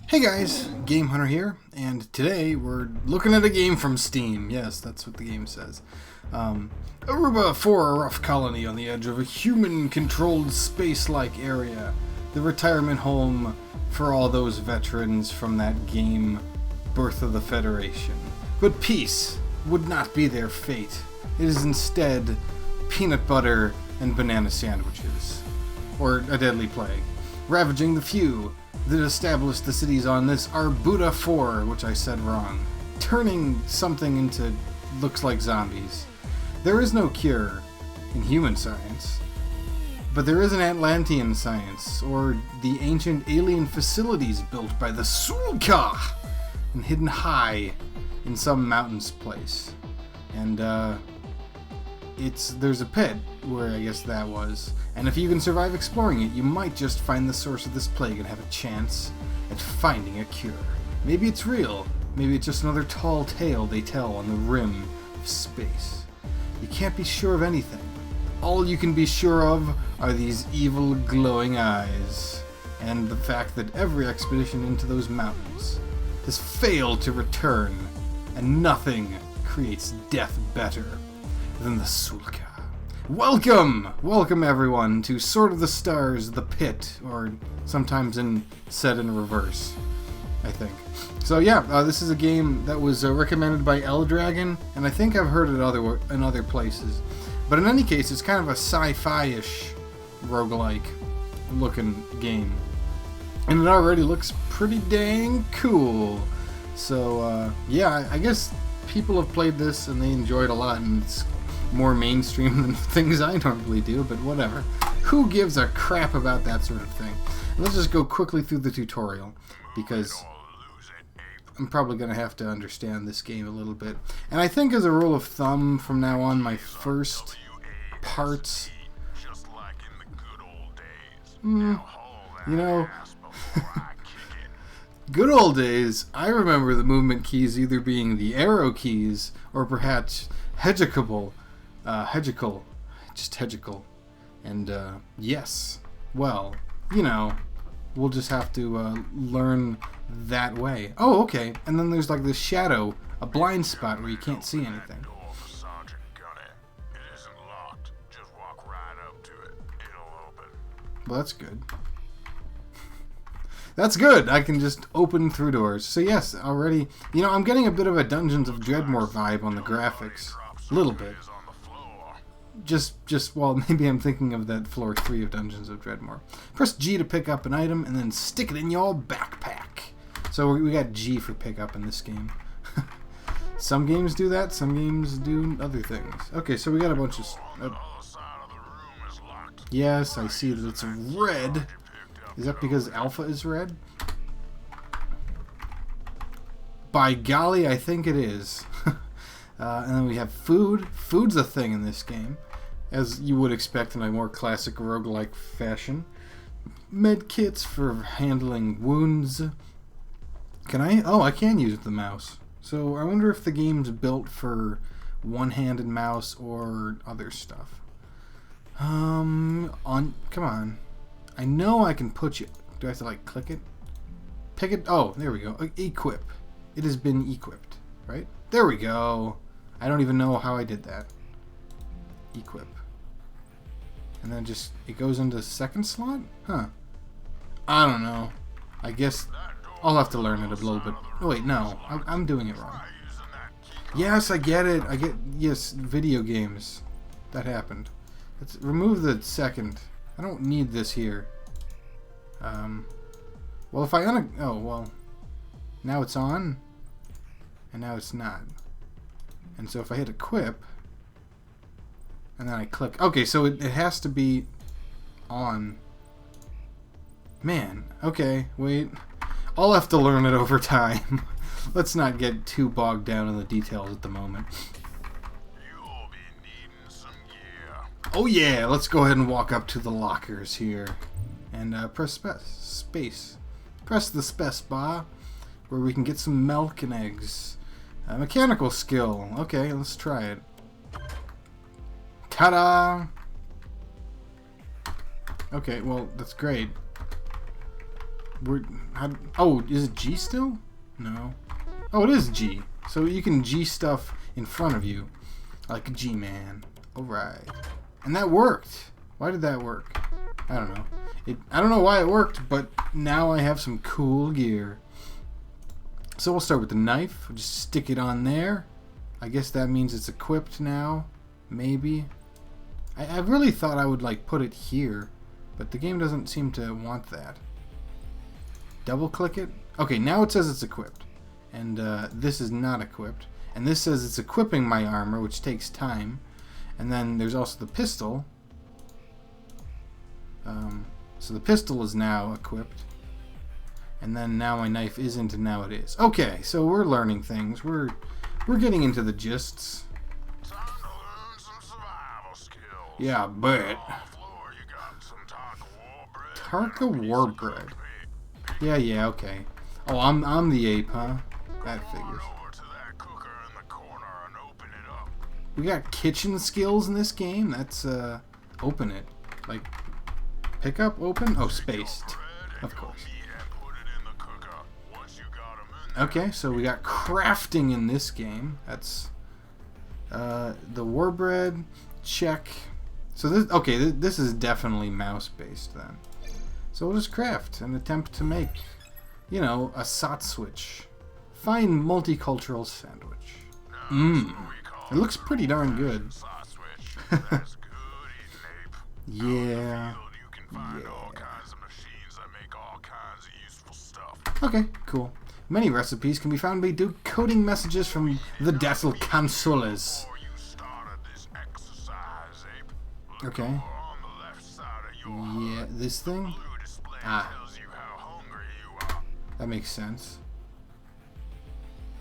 Hey guys, Game Hunter here, and today we're looking at a game from Steam. Yes, that's what the game says. Aruba for a rough colony on the edge of a human-controlled space-like area. The retirement home for all those veterans from that game, Birth of the Federation. But peace would not be their fate. It is instead peanut butter and banana sandwiches. Or a deadly plague. Ravaging the few that established the cities on this Arbuda 4, which I said wrong, turning something into looks like zombies. There is no cure in human science, but there is an Atlantean science, or the ancient alien facilities built by the Sulka and hidden high in some mountains place. And there's a pit where I guess that was. And if you can survive exploring it, you might just find the source of this plague and have a chance at finding a cure. Maybe it's real. Maybe it's just another tall tale they tell on the rim of space. You can't be sure of anything. All you can be sure of are these evil glowing eyes, and the fact that every expedition into those mountains has failed to return, and nothing creates death better than the Sulka. Welcome everyone to Sword of the Stars, The Pit, or sometimes said in reverse, I think. So yeah, this is a game that was recommended by Eldragon, and I think I've heard it in other places. But in any case, it's kind of a sci-fi-ish roguelike looking game. And it already looks pretty dang cool. So yeah, I guess people have played this and they enjoyed it a lot, and it's more mainstream than things I normally do, but whatever. Who gives a crap about that sort of thing? Let's just go quickly through the tutorial, because I'm probably going to have to understand this game a little bit. And I think as a rule of thumb, from now on, my first parts... you know... Good old days, I remember the movement keys either being the arrow keys, or perhaps hegical. And, yes. Well, you know, we'll just have to, learn that way. Oh, okay. And then there's, like, this shadow, a blind spot where you can't see anything. Well, that's good. That's good! I can just open through doors. So yes, already, you know, I'm getting a bit of a Dungeons of Dreadmore vibe on the graphics. A little bit. Well, maybe I'm thinking of that floor 3 of Dungeons of Dreadmore. Press G to pick up an item, and then stick it in your backpack. So we got G for pick up in this game. Some games do that, some games do other things. Okay, so we got a bunch of... yes, I see that it's red. Is that because alpha is red? By golly, I think it is. And then we have food. Food's a thing in this game, as you would expect in a more classic roguelike fashion. Med kits for handling wounds. Can I? Oh, I can use the mouse. So I wonder if the game's built for one-handed mouse or other stuff. Come on. I know I can put you... Do I have to, like, click it? Pick it... Oh, there we go. Equip. It has been equipped, right? There we go. I don't even know how I did that. Equip. And then just... It goes into the second slot? Huh. I don't know. I guess I'll have to learn it a little bit. Oh, wait, no. I'm doing it wrong. Yes, I get it. Yes, video games. That happened. Let's remove the second... I don't need this here. Well, if I oh, well. Now it's on. And now it's not. And so if I hit equip. And then I click. Okay, so it has to be on. Man. Okay, wait. I'll have to learn it over time. Let's not get too bogged down in the details at the moment. Oh yeah, let's go ahead and walk up to the lockers here. And press space. Press the space bar, where we can get some milk and eggs. Mechanical skill. Okay, let's try it. Ta-da! Okay, well, that's great. Oh, is it G still? No. Oh, it is G. So you can G stuff in front of you. Like a G-man. Alright. And that worked. Why did that work? I don't know. I don't know why it worked, but now I have some cool gear. So we'll start with the knife. We'll just stick it on there. I guess that means it's equipped now. Maybe. I really thought I would like put it here, but the game doesn't seem to want that. Double click it. Okay, now it says it's equipped. And this is not equipped. And this says it's equipping my armor, which takes time. And then there's also the pistol. So the pistol is now equipped. And then now my knife isn't, and now it is. Okay, so we're learning things. We're getting into the gists. Time to learn some survival skills. Yeah, but Floor, you got some Tarka Warbread. Yeah, okay. Oh, I'm the ape, huh? That figures. over to that cooker in the corner and open it up. We got kitchen skills in this game. That's open it. Like pick up, open? Oh, spaced. Of course. Okay, so we got crafting in this game. That's the Warbread, check. So this, okay, this is definitely mouse based then. So we'll just craft and attempt to make, you know, a satswich. Fine multicultural sandwich. It looks pretty darn good. Yeah. Okay, cool. Many recipes can be found by decoding messages from the Dattel consoles. Okay. Yeah, this thing? Ah. That makes sense.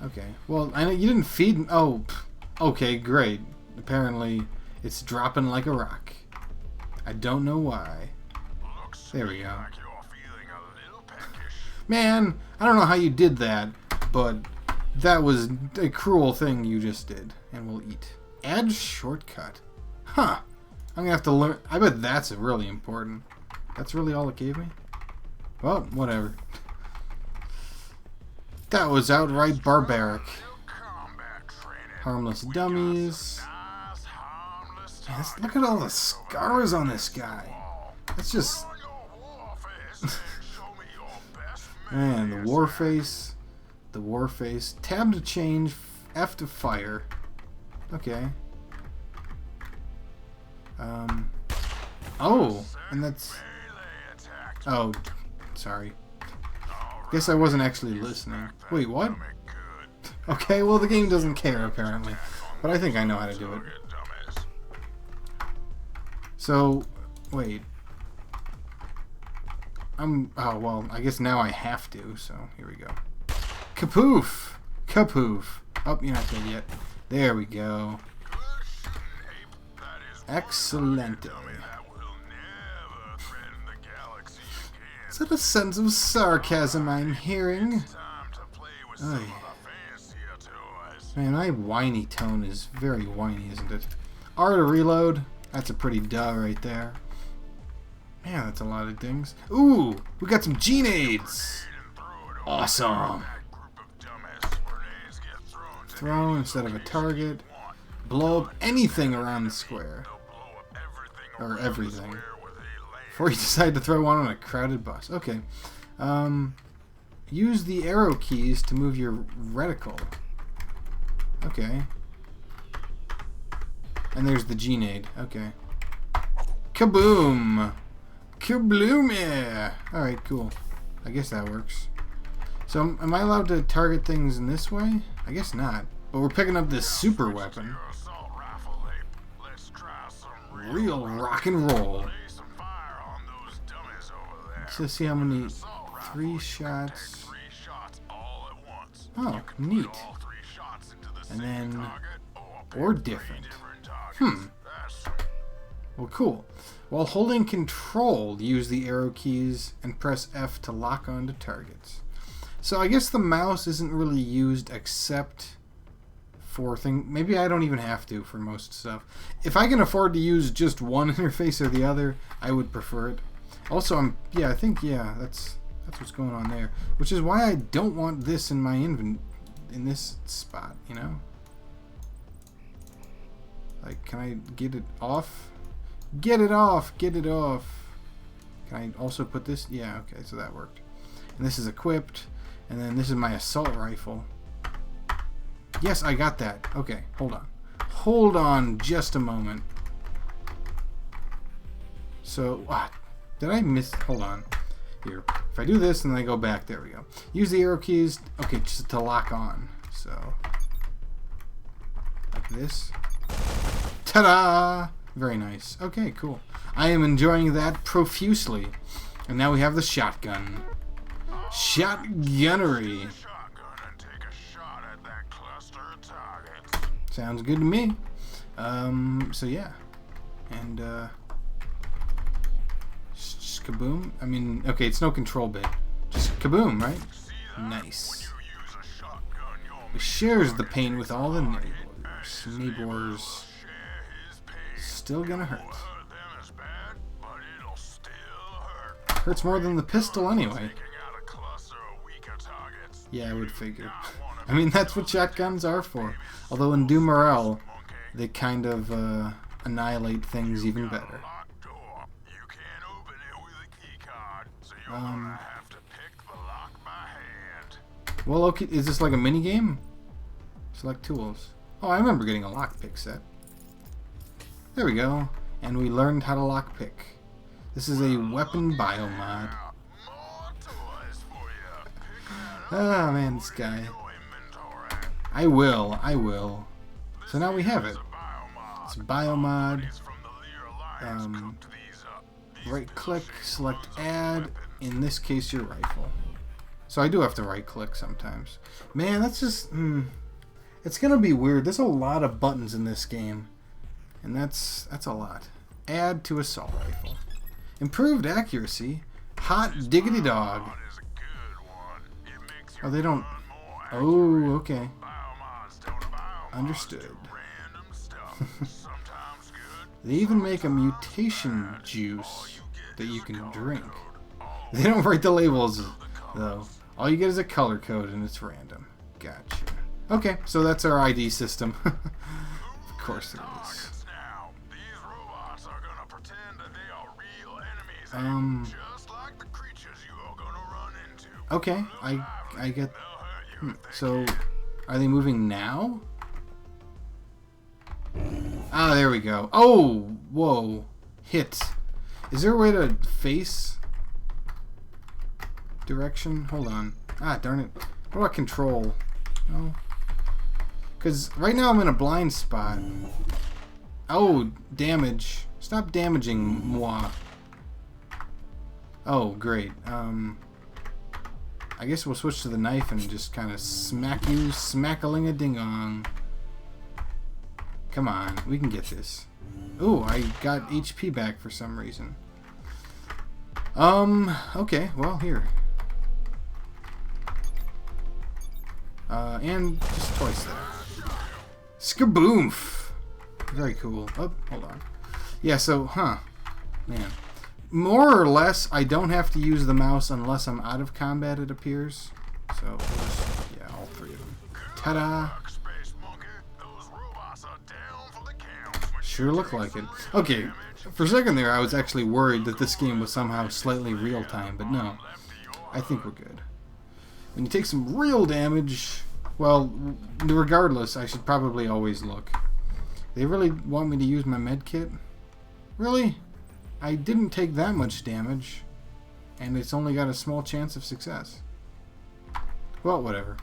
Okay. Well, I know you didn't feed... Oh, okay, great. Apparently, it's dropping like a rock. I don't know why. There we go. Man, I don't know how you did that, but that was a cruel thing you just did. And we'll eat. Add shortcut. Huh. I'm gonna have to learn. I bet that's really important. That's really all it gave me? Well, whatever. That was outright barbaric. Harmless dummies. Man, look at all the scars on this guy. That's just... Man, the war face. The war face. Tab to change. F to fire. Okay. Oh, and that's... Oh, sorry. Guess I wasn't actually listening. Wait, what? Okay, well the game doesn't care apparently. But I think I know how to do it. So, wait. Oh, well, I guess now I have to, so here we go. Kapoof! Kapoof! Oh, you're not dead yet. There we go. Excellent. Is that a sense of sarcasm I'm hearing? Oh, man, my whiny tone is very whiny, isn't it? R to reload. That's a pretty duh right there. Man, that's a lot of things. Ooh, we got some G-nades. Awesome. Throw instead of a target. Blow up anything around the square. Or everything. Before you decide to throw one on a crowded bus. Okay. Use the arrow keys to move your reticle. Okay. And there's the G-nade. Okay. Kaboom! Kabloom! Alright, cool. I guess that works. So, am I allowed to target things in this way? I guess not. But we're picking up this super weapon. Real rock and roll. Let's see how many... 3 shots. Oh, neat. And then... Or different. Well, cool. While holding control, use the arrow keys and press F to lock onto targets. So I guess the mouse isn't really used except for things. Maybe I don't even have to for most stuff. If I can afford to use just one interface or the other, I would prefer it. Also, I think that's... That's what's going on there. Which is why I don't want this in my in this spot, you know? Like, can I get it off? Get it off! Get it off! Can I also put this? Yeah, okay, so that worked. And this is equipped. And then this is my assault rifle. Yes, I got that. Okay, hold on. Hold on just a moment. So, what? Did I miss? Hold on. Here. If I do this and then I go back, there we go. Use the arrow keys, okay, just to lock on. So, like this. Ta-da! Very nice. Okay, cool. I am enjoying that profusely. And now we have the shotgun. Shotgunnery. Sounds good to me. So yeah. And, just kaboom. I mean, okay, it's no control bit. Just kaboom, right? Nice. It shares the pain with all the neighbors. Neighbors. Still gonna hurt. Hurts more than the pistol anyway. Yeah, I would figure. I mean, that's what shotguns are for. Although in Doom Morale, they kind of annihilate things even better. Well, okay, is this like a mini game? Select tools. Oh, I remember getting a lockpick set. There we go. And we learned how to lockpick. This is a weapon biomod. Oh man, this guy. I will. So now we have it. It's a biomod. Right click, select add. In this case, your rifle. So I do have to right click sometimes. Man, that's just... It's gonna be weird. There's a lot of buttons in this game. And that's a lot. Add to assault rifle. Improved accuracy. Hot diggity dog. Oh, they don't... Oh, okay. Understood. They even make a mutation juice that you can drink. They don't write the labels, though. All you get is a color code, and it's random. Gotcha. Okay, so that's our ID system. Of course there is. Okay, I get... So, are they moving now? Ah, there we go. Oh, whoa. Hit. Is there a way to face direction? Hold on. Ah, darn it. What about control? No. Because right now I'm in a blind spot. Oh, damage. Stop damaging moi. Oh, great. I guess we'll switch to the knife and just kind of smack you, smack-a-ling-a-ding-ong. Come on, we can get this. Ooh, I got HP back for some reason. Okay, well, here. And just twice that. Skaboomf! Very cool. Oh, hold on. Yeah, so, man. More or less, I don't have to use the mouse unless I'm out of combat, it appears. So, we'll just, yeah, all three of them. Ta-da! Sure look like it. Okay, for a second there, I was actually worried that this game was somehow slightly real-time, but no. I think we're good. When you take some real damage, well, regardless, I should probably always look. They really want me to use my med kit? Really? I didn't take that much damage, and it's only got a small chance of success. Well, whatever.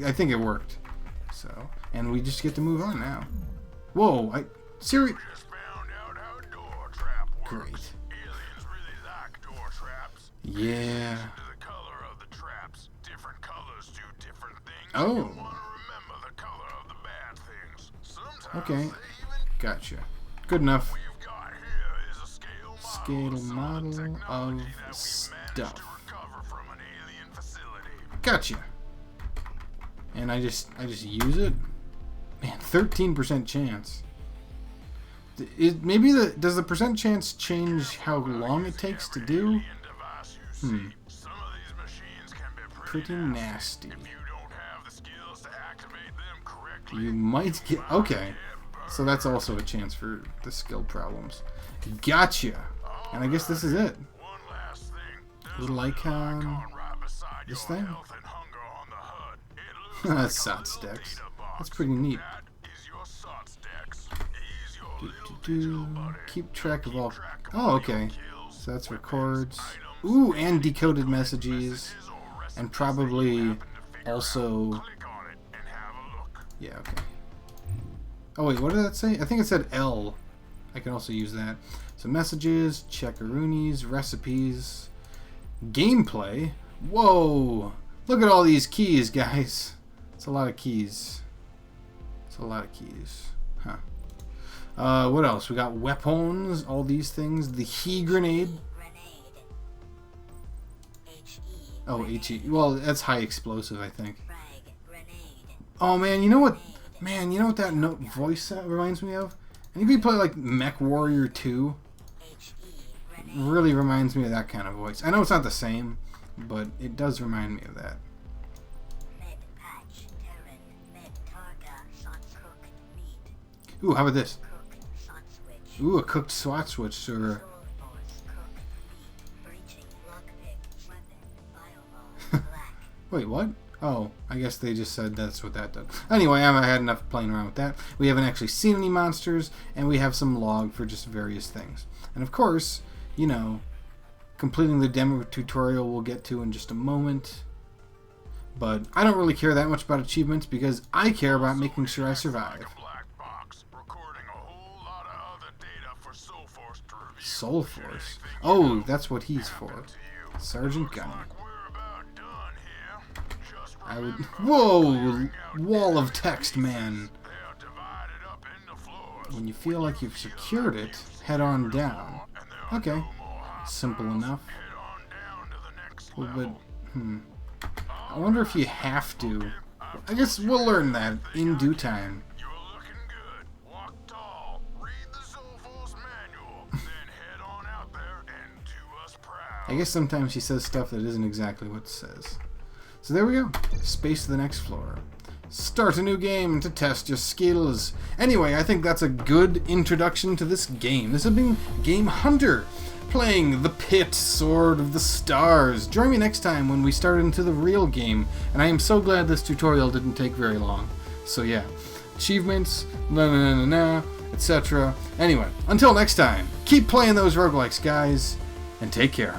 I think it worked. So, and we just get to move on now. Whoa, Siri... Great. Yeah. Oh. Okay. Gotcha. Good enough. Scale model of stuff. Gotcha. And I just use it. Man, 13% chance. Does the percent chance change how long it takes to do? pretty nasty. If you don't have the skills to activate them correctly, You might get... Okay. So that's also a chance for the skill problems. Gotcha! And I guess this is it. one last thing. There's Little icon. right beside This your thing? health and hunger on the HUD. It looks That's like a SOTS little decks. data box. That's pretty neat. That is your SOTS decks. He's your little digital buddy. Keep track of all... Track of Oh, all okay. your kills, So that's weapons, records. items, Ooh, and decoded messages. messages or recipes And that probably you happen to figure also... out. Click on it and have a look. Yeah, okay. Oh wait, what did that say? I think it said L. I can also use that. So messages, checkaroonies, recipes, gameplay. Whoa! Look at all these keys, guys. It's a lot of keys. It's a lot of keys. Huh. What else? We got weapons, all these things. The He grenade. Oh, HE. Well, that's high explosive, I think. Oh man, you know what? Man, you know what that note voice reminds me of? Anybody play like Mech Warrior 2? It really reminds me of that kind of voice. I know it's not the same, but it does remind me of that. Ooh, how about this? Ooh, a cooked SWAT switch or wait, what? Oh, I guess they just said that's what that does. Anyway, I had enough playing around with that. We haven't actually seen any monsters, and we have some log for just various things. And of course, you know, completing the demo tutorial we'll get to in just a moment. But I don't really care that much about achievements because I care about making sure I survive. Black box recording a whole lot of other data for Soulforce to review. Soul Force. Oh, that's what he's for. Sergeant Gunner. We're about done here. Just I would... Whoa! Wall of text, man. they are divided up into floors. When you feel like you've secured it, head on down. And there are Okay. no more hostiles. Simple enough. Head on down to the next Well, level. but, I wonder if you have to. I guess we'll learn that in due time. You're looking good. Walk tall. Read the Soulforce manual. Then head on out there and do us proud. I guess sometimes he says stuff that isn't exactly what it says. So there we go. Space to the next floor. Start a new game to test your skills. Anyway, I think that's a good introduction to this game. This has been Game Hunter, playing the Pit Sword of the Stars. Join me next time when we start into the real game. And I am so glad this tutorial didn't take very long. So yeah, achievements, etc. Anyway, until next time, keep playing those roguelikes, guys, and take care.